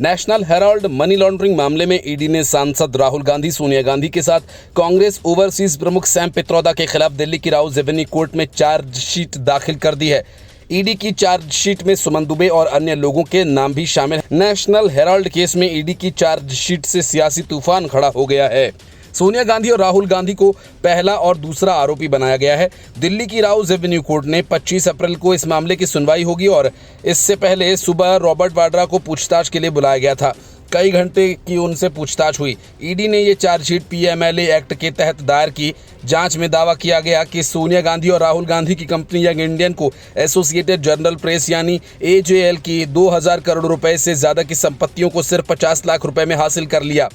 National Herald money laundering मामले में ED ने सांसद राहुल गांधी, सोनिया गांधी के साथ कांग्रेस ओवरसीज प्रमुख सैम पित्रोदा के खिलाफ दिल्ली की राउज एवेन्यू कोर्ट में चार्जशीट दाखिल कर दी है। ईडी की चार्जशीट में सुमन दुबे और अन्य लोगों के नाम भी शामिल हैं। नेशनल हेराल्ड केस में ईडी की चार्जशीट से सियासी तूफान खड़ा हो गया है। सोनिया गांधी और राहुल गांधी को पहला और दूसरा आरोपी बनाया गया है। दिल्ली की राउज एवेन्यू कोर्ट ने 25 अप्रैल को इस मामले की सुनवाई होगी और इससे पहले सुबह रॉबर्ट वाड्रा को पूछताछ के लिए बुलाया गया था। कई घंटे की उनसे पूछताछ हुई। ईडी ने ये चार्जशीट पीएमएलए एक्ट के तहत दायर की। जांच में दावा किया गया कि सोनिया गांधी और राहुल गांधी की कंपनी यंग इंडियन को एसोसिएटेड जर्नल प्रेस यानी एजेएल की 2000 करोड़ रुपए से ज्यादा की संपत्तियों को सिर्फ 50 लाख रुपए में हासिल कर लिया।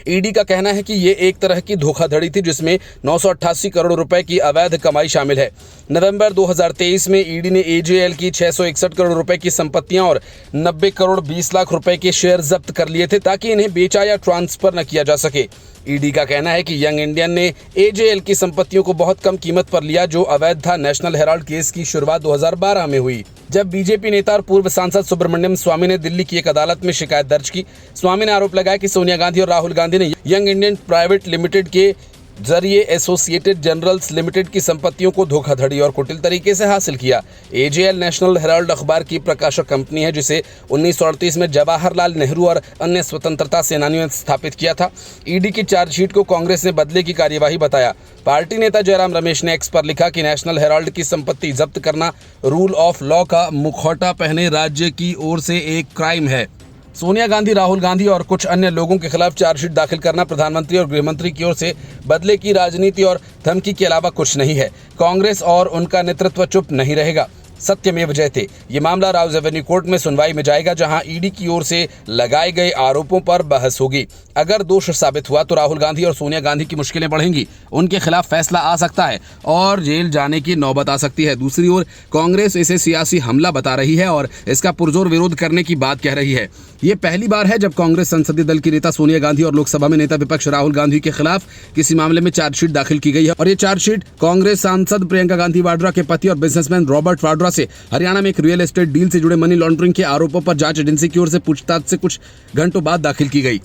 ईडी का कहना है कि ये एक तरह की धोखाधड़ी थी जिसमें 988 करोड़ रुपए की अवैध कमाई शामिल है। नवंबर 2023 में ईडी ने एजेएल की 661 करोड़ रुपए की संपत्तियां और 90 करोड़ 20 लाख रुपए के शेयर जब्त कर लिए थे ताकि इन्हें बेचा या ट्रांसफर न किया जा सके। ईडी का कहना है कि यंग इंडियन ने एजेएल की संपत्तियों को बहुत कम कीमत पर लिया जो अवैध था। नेशनल हेराल्ड केस की शुरुआत 2012 में हुई जब बीजेपी नेता और पूर्व सांसद सुब्रमण्यम स्वामी ने दिल्ली की एक अदालत में शिकायत दर्ज की। स्वामी ने आरोप लगाया कि सोनिया गांधी और राहुल गांधी ने यंग इंडियन प्राइवेट लिमिटेड के जरिए एसोसिएटेड जर्नल्स लिमिटेड की संपत्तियों को धोखाधड़ी और कुटिल तरीके से हासिल किया। एजेएल नेशनल हेराल्ड अखबार की प्रकाशक कंपनी है जिसे 1938 में जवाहरलाल नेहरू और अन्य स्वतंत्रता सेनानियों ने स्थापित किया था। ईडी की चार्जशीट को कांग्रेस ने बदले की कार्यवाही बताया। पार्टी नेता जयराम रमेश ने एक्स पर लिखा कि नेशनल हेराल्ड की संपत्ति जब्त करना रूल ऑफ लॉ का मुखौटा पहने राज्य की ओर से एक क्राइम है। सोनिया गांधी, राहुल गांधी और कुछ अन्य लोगों के खिलाफ चार्जशीट दाखिल करना प्रधानमंत्री और गृहमंत्री की ओर से बदले की राजनीति और धमकी के अलावा कुछ नहीं है। कांग्रेस और उनका नेतृत्व चुप नहीं रहेगा। सत्यमेव जयते। ये मामला राउज एवेन्यू कोर्ट में सुनवाई में जाएगा जहां ईडी की ओर से लगाए गए आरोपों पर बहस होगी। अगर दोष साबित हुआ तो राहुल गांधी और सोनिया गांधी की मुश्किलें बढ़ेंगी। उनके खिलाफ फैसला आ सकता है और जेल जाने की नौबत आ सकती है। दूसरी ओर कांग्रेस इसे सियासी हमला बता रही है और इसका पुरजोर विरोध करने की बात कह रही है। ये पहली बार है जब कांग्रेस संसदीय दल की नेता सोनिया गांधी और लोकसभा में नेता विपक्ष राहुल गांधी के खिलाफ किसी मामले में चार्जशीट दाखिल की गई है और ये चार्जशीट कांग्रेस सांसद प्रियंका गांधी वाड्रा के पति और बिजनेसमैन रॉबर्ट वाड्रा से हरियाणा में एक रियल एस्टेट डील से जुड़े मनी लॉन्ड्रिंग के आरोपों पर जांच एजेंसी की ओर से पूछताछ से कुछ घंटों बाद दाखिल की गई।